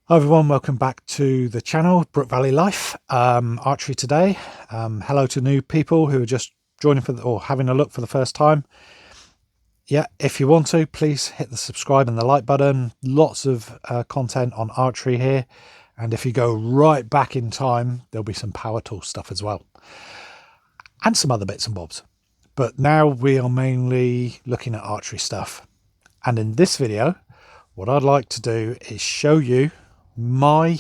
Hi everyone, welcome back to the channel, Brook Valley Life, archery today. Hello to new people who are just joining or having a look for the first time. Yeah, if you want to, please hit the subscribe and the like button. Lots of content on archery here. And if you go right back in time, there'll be some power tool stuff as well. And some other bits and bobs. But now we are mainly looking at archery stuff. And in this video, what I'd like to do is show you my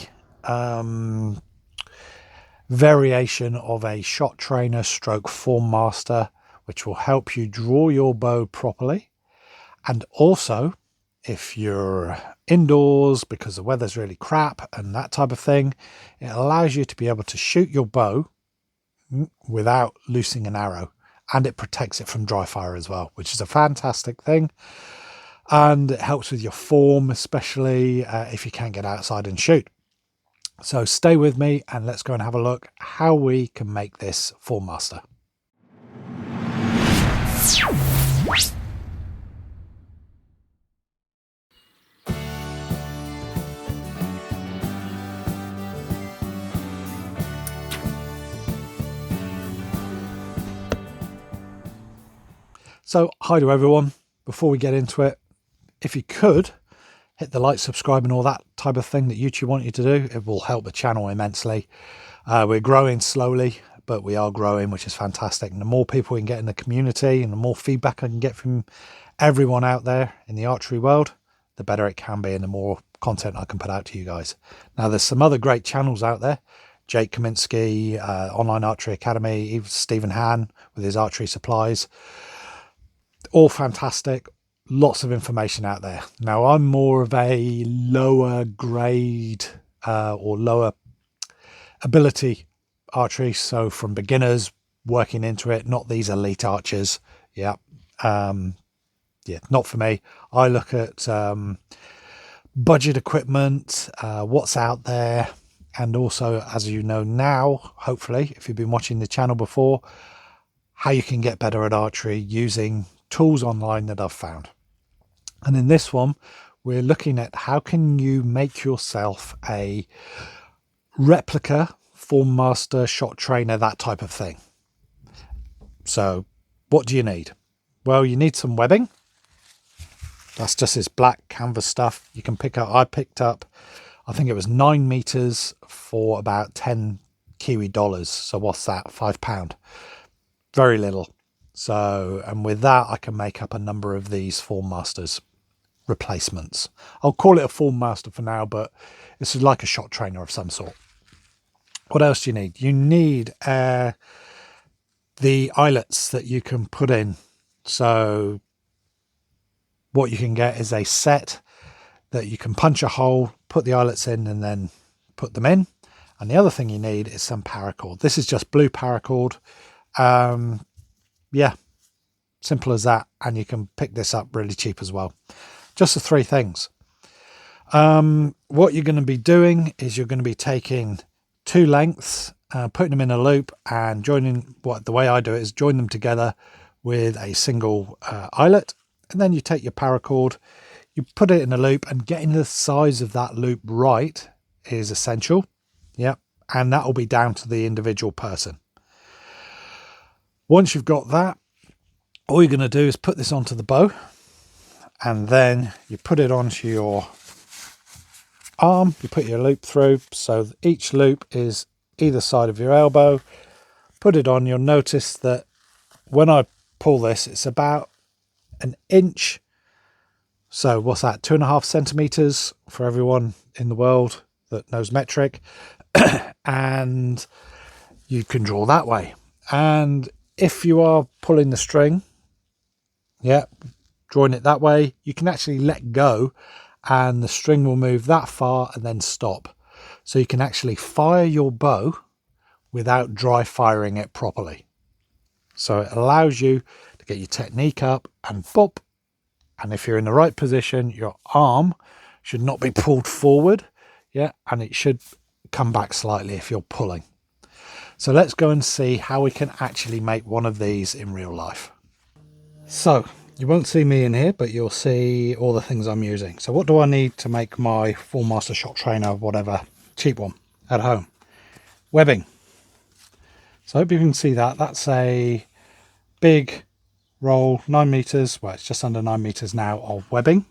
variation of a shot trainer stroke form master, which will help you draw your bow properly. And also, if you're indoors because the weather's really crap and that type of thing, it allows you to be able to shoot your bow without loosing an arrow, and it protects it from dry fire as well, which is a fantastic thing. And it helps with your form, especially if you can't get outside and shoot. So stay with me and let's go and have a look how we can make this form master. So hi to everyone. Before we get into it, if you could hit the like, subscribe and all that type of thing that YouTube want you to do, it will help the channel immensely. We're growing slowly, but we are growing, which is fantastic. And the more people we can get in the community and the more feedback I can get from everyone out there in the archery world, the better it can be and the more content I can put out to you guys. Now there's some other great channels out there. Jake Kaminsky, Online Archery Academy, even Stephen Han with his archery supplies. All fantastic. Lots of information out there. Now I'm more of a lower grade or lower ability archery, so from beginners working into it, not these elite archers. Yeah, not for me. I look at budget equipment, what's out there, and also, as you know now, hopefully if you've been watching the channel before, how you can get better at archery using tools online that I've found. And in this one, we're looking at how can you make yourself a replica form master, shot trainer, that type of thing. So what do you need? Well, you need some webbing. That's just this black canvas stuff you can pick up. I picked up, I think it was 9 meters for about 10 Kiwi dollars. So what's that? £5. Very little. So, and with that, I can make up a number of these form masters replacements. I'll call it a form master for now, but this is like a shot trainer of some sort. What else do you need? You need the eyelets that you can put in. So what you can get is a set that you can punch a hole, put the eyelets in and then put them in. And the other thing you need is some paracord. This is just blue paracord. Yeah, simple as that. And you can pick this up really cheap as well. Just the 3 things. What you're going to be doing is you're going to be taking 2 lengths, putting them in a loop and joining, the way I do it is join them together with a single eyelet. And then you take your paracord, you put it in a loop, and getting the size of that loop right is essential. Yeah. And that will be down to the individual person. Once you've got that, all you're going to do is put this onto the bow, and then you put it onto your arm. You put your loop through, so each loop is either side of your elbow. Put it on. You'll notice that when I pull this, it's about 1 inch. So what's that? 2.5 centimeters for everyone in the world that knows metric. And you can draw that way. And if you are pulling the string, drawing it that way, you can actually let go and the string will move that far and then stop. So you can actually fire your bow without dry firing it properly. So it allows you to get your technique up and bop. And if you're in the right position, your arm should not be pulled forward. Yeah, and it should come back slightly if you're pulling. So let's go and see how we can actually make one of these in real life. So You won't see me in here, but you'll see all the things I'm using. So what do I need to make my full master shot trainer, whatever, cheap one at home? Webbing. So I hope you can see that. That's a big roll, 9 meters. Well, it's just under 9 meters now of webbing.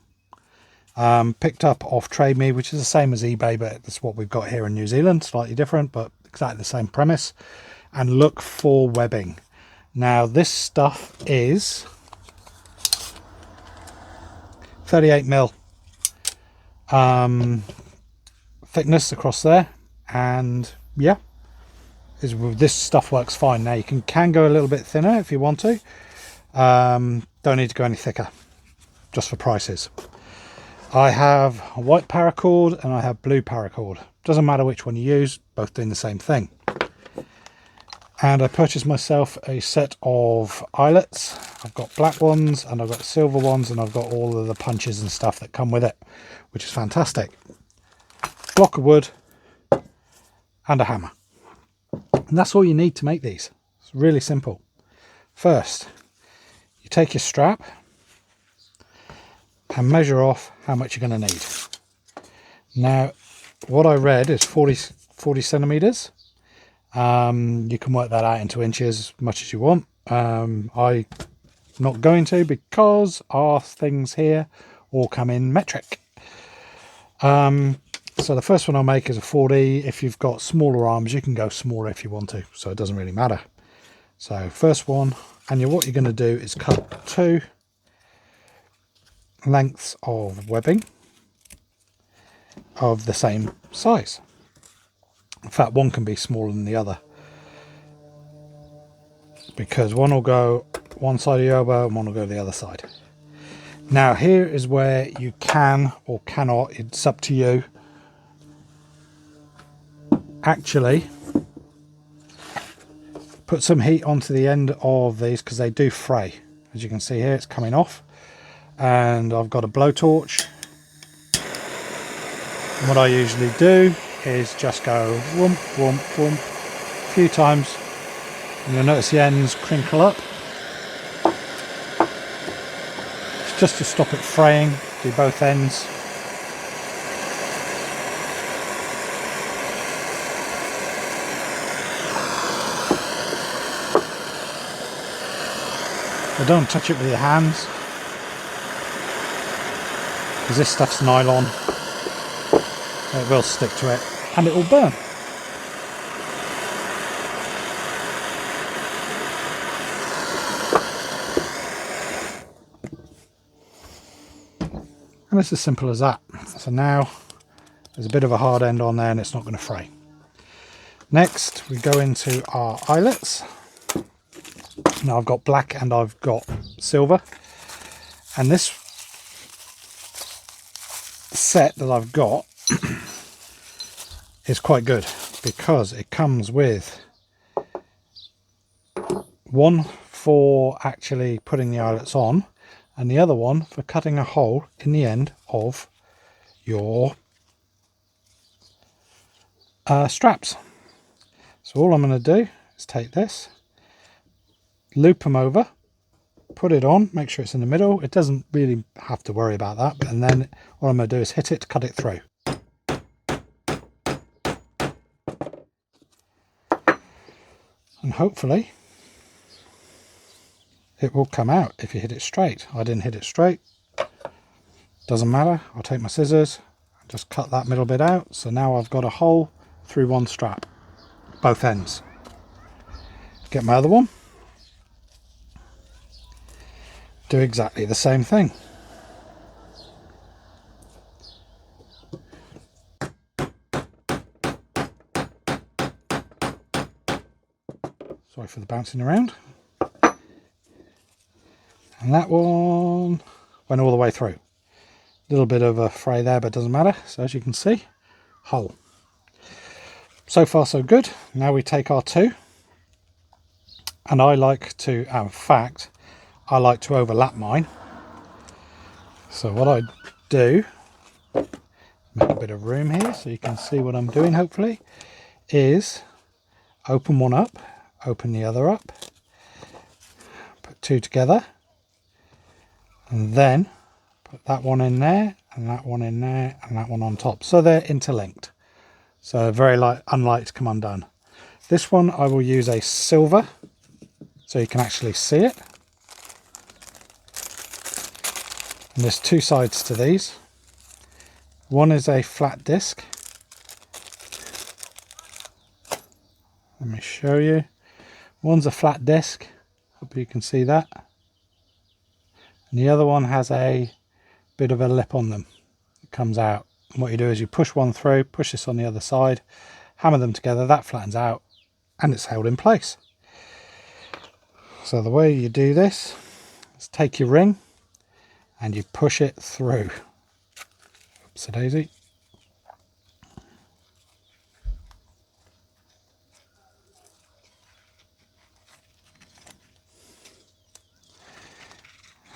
Picked up off Trade Me, which is the same as eBay, but that's what we've got here in New Zealand. Slightly different, but exactly the same premise. And look for webbing. Now this stuff is 38mm thickness across there, and yeah, this stuff works fine. Now you can go a little bit thinner if you want to. Don't need to go any thicker, just for prices. I have a white paracord and I have blue paracord. Doesn't matter which one you use, both doing the same thing. And I purchased myself a set of eyelets. I've got black ones and I've got silver ones, and I've got all of the punches and stuff that come with it, which is fantastic. Block of wood and a hammer. And that's all you need to make these. It's really simple. First, you take your strap and measure off how much you're going to need. Now, what I read is 40 centimeters. You can work that out into inches as much as you want. I'm not going to, because our things here all come in metric. So the first one I'll make is a 40. If you've got smaller arms, you can go smaller if you want to, so it doesn't really matter. So first one, and what you're going to do is cut 2 lengths of webbing of the same size. In fact, one can be smaller than the other, because one will go one side of your elbow and one will go the other side. Now here is where you can or cannot, it's up to you, actually put some heat onto the end of these, because they do fray. As you can see here, it's coming off, and I've got a blowtorch. And what I usually do is just go whoomp, whoomp, whoomp a few times, and you'll notice the ends crinkle up. It's just to stop it fraying. Do both ends. But don't touch it with your hands, because this stuff's nylon. It will stick to it and it will burn. And it's as simple as that. So now there's a bit of a hard end on there and it's not going to fray. Next we go into our eyelets. Now I've got black and I've got silver, and this set that I've got is quite good, because it comes with one for actually putting the eyelets on, and the other one for cutting a hole in the end of your straps. So all I'm going to do is take this, loop them over, put it on, make sure it's in the middle. It doesn't really have to worry about that, and then all I'm going to do is hit it to cut it through. And hopefully it will come out if you hit it straight. I didn't hit it straight. Doesn't matter. I'll take my scissors and just cut that middle bit out. So now I've got a hole through one strap, both ends. Get my other one. Do exactly the same thing. Sorry for the bouncing around. And that one went all the way through. A little bit of a fray there, but it doesn't matter. So as you can see, hole. So far so good. Now we take our 2. And I like to, in fact, I like to overlap mine. So what I do, make a bit of room here so you can see what I'm doing hopefully, is open one up, open the other up, put 2 together, and then put that one in there and that one in there and that one on top, so they're interlinked, so very unlikely to come undone. This one I will use a silver so you can actually see it, and there's two sides to these. One is a flat disc. Let me show you. One's a flat disc, hope you can see that, and the other one has a bit of a lip on them. It comes out, and what you do is you push one through, push this on the other side, hammer them together, that flattens out, and it's held in place. So the way you do this is take your ring and you push it through. Oops a daisy.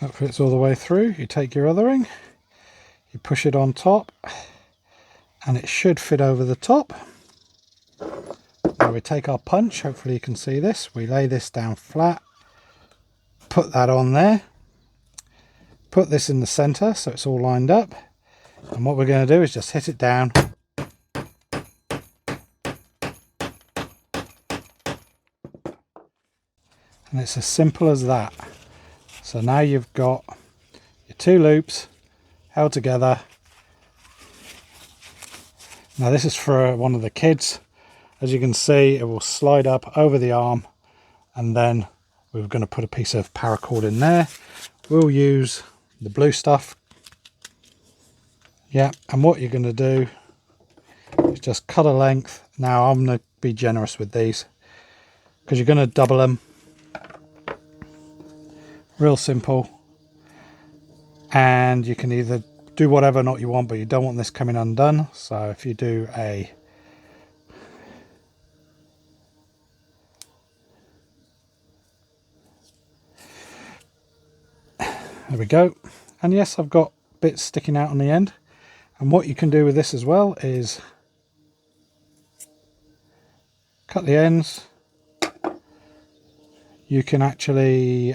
That fits all the way through. You take your other ring, you push it on top, and it should fit over the top. Now we take our punch, hopefully you can see this, we lay this down flat, put that on there, put this in the center so it's all lined up, and what we're going to do is just hit it down. And it's as simple as that. So now you've got your two loops held together. Now this is for one of the kids. As you can see, it will slide up over the arm, and then we're going to put a piece of paracord in there. We'll use the blue stuff. Yeah, and what you're going to do is just cut a length. Now I'm going to be generous with these because you're going to double them. Real simple, and you can either do whatever knot you want, but you don't want this coming undone. So if you do a there we go, and yes, I've got bits sticking out on the end, and what you can do with this as well is cut the ends. You can actually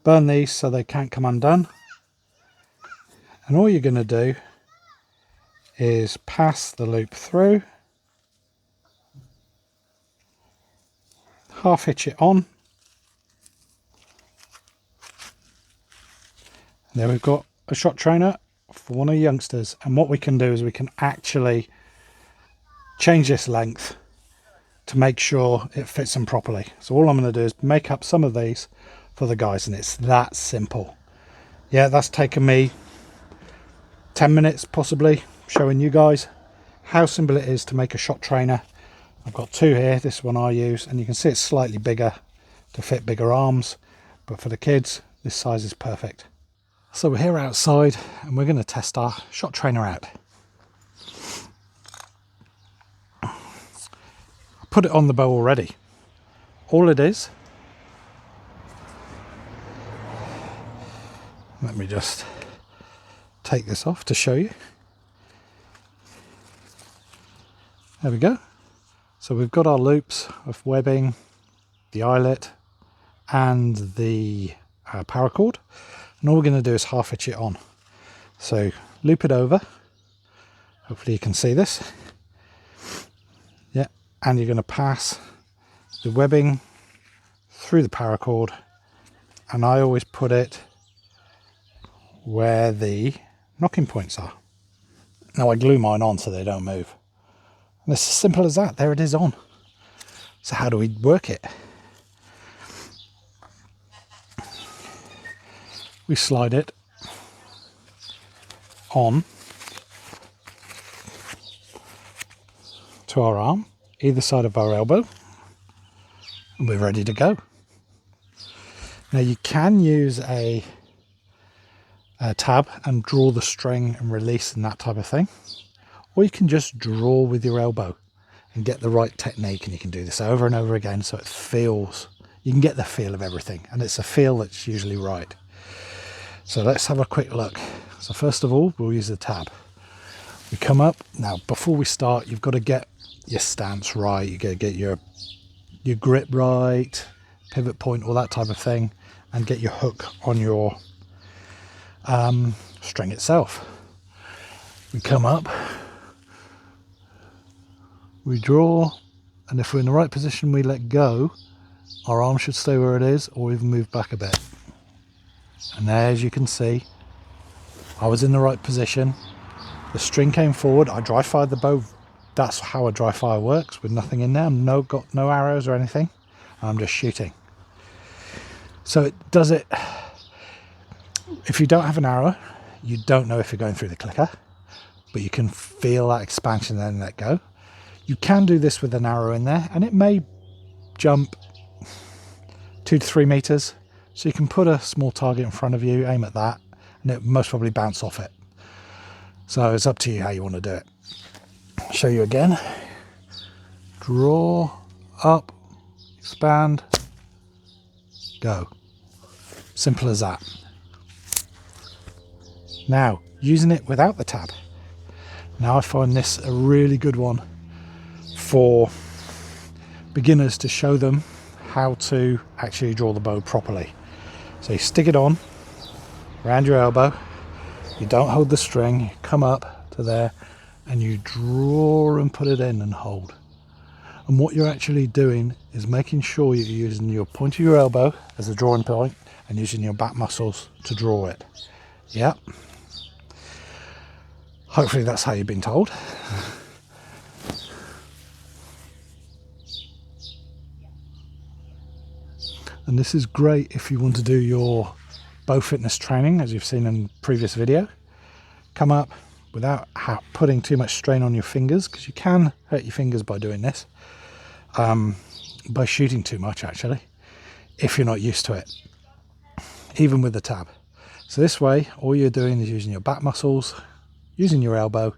burn these so they can't come undone, and all you're going to do is pass the loop through, half hitch it on, and there we've got a shot trainer for one of the youngsters. And what we can do is we can actually change this length to make sure it fits them properly. So all I'm going to do is make up some of these for the guys, and it's that simple. Yeah, that's taken me 10 minutes possibly, showing you guys how simple it is to make a shot trainer. I've got two here, this one I use, and you can see it's slightly bigger to fit bigger arms, but for the kids this size is perfect. So we're here outside and we're going to test our shot trainer out. Put it on the bow already. All it is, let me just take this off to show you. There we go. So we've got our loops of webbing, the eyelet and the paracord, and all we're going to do is half hitch it on. So loop it over, hopefully you can see this. Yeah, and you're going to pass the webbing through the paracord, and I always put it where the knocking points are. Now I glue mine on so they don't move. And it's as simple as that. There it is on. So how do we work it? We slide it on to our arm, either side of our elbow, and we're ready to go. Now you can use a tab and draw the string and release and that type of thing, or you can just draw with your elbow and get the right technique, and you can do this over and over again so it feels, you can get the feel of everything, and it's a feel that's usually right. So let's have a quick look. So first of all, we'll use the tab. We come up. Now before we start, you've got to get your stance right, you got to get your grip right, pivot point, all that type of thing, and get your hook on your string itself. We come up, we draw, and if we're in the right position we let go, our arm should stay where it is or even move back a bit. And there, as you can see, I was in the right position, the string came forward, I dry fired the bow. That's how a dry fire works, with nothing in there. Got no arrows or anything, I'm just shooting. So it does it. If you don't have an arrow, you don't know if you're going through the clicker, but you can feel that expansion and then let go. You can do this with an arrow in there, and it may jump 2 to 3 meters. So you can put a small target in front of you, aim at that, and it most probably bounce off it. So it's up to you how you want to do it. I'll show you again. Draw, up, expand, go. Simple as that. Now, using it without the tab. Now I find this a really good one for beginners, to show them how to actually draw the bow properly. So you stick it on around your elbow, you don't hold the string, you come up to there and you draw and put it in and hold. And what you're actually doing is making sure you're using your point of your elbow as the drawing point and using your back muscles to draw it. Yep. Hopefully that's how you've been told. And this is great if you want to do your bow fitness training, as you've seen in the previous video. Come up without putting too much strain on your fingers, because you can hurt your fingers by doing this, by shooting too much actually, if you're not used to it, even with the tab. So this way, all you're doing is using your back muscles, using your elbow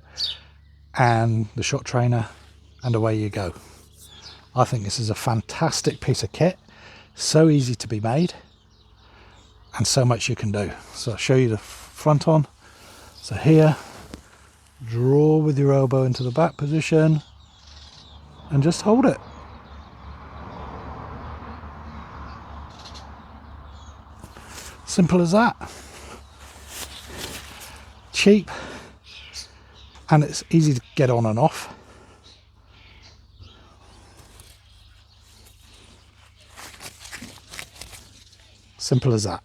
and the shot trainer, and away you go. I think this is a fantastic piece of kit. So easy to be made, and so much you can do. So I'll show you the front on. So here, draw with your elbow into the back position and just hold it. Simple as that. Cheap, and it's easy to get on and off. Simple as that.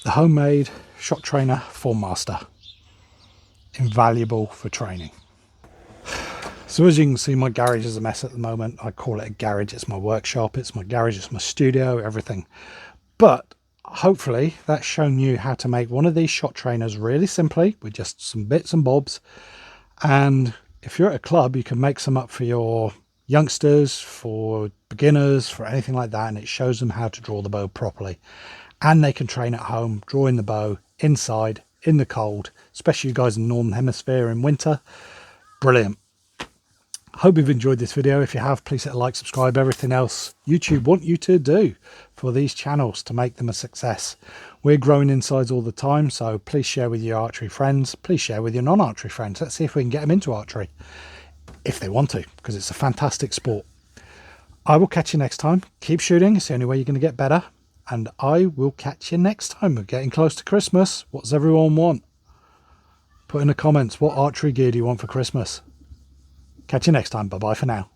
The homemade shot trainer Form Master. Invaluable for training. So as you can see, my garage is a mess at the moment. I call it a garage. It's my workshop, it's my garage, it's my studio, everything. But hopefully that's shown you how to make one of these shot trainers really simply with just some bits and bobs. And if you're at a club, you can make some up for your youngsters, for beginners, for anything like that, and it shows them how to draw the bow properly. And they can train at home, drawing the bow inside, in the cold, especially you guys in the Northern Hemisphere in winter. Brilliant. Hope you've enjoyed this video. If you have, please hit like, subscribe, everything else YouTube want you to do for these channels to make them a success. We're growing insides all the time, so please share with your archery friends, please share with your non-archery friends. Let's see if we can get them into archery, if they want to, because it's a fantastic sport. I will catch you next time. Keep shooting, it's the only way you're going to get better, and I will catch you next time. We're getting close to Christmas. What does everyone want? Put in the comments, what archery gear do you want for Christmas? Catch you next time. Bye bye for now.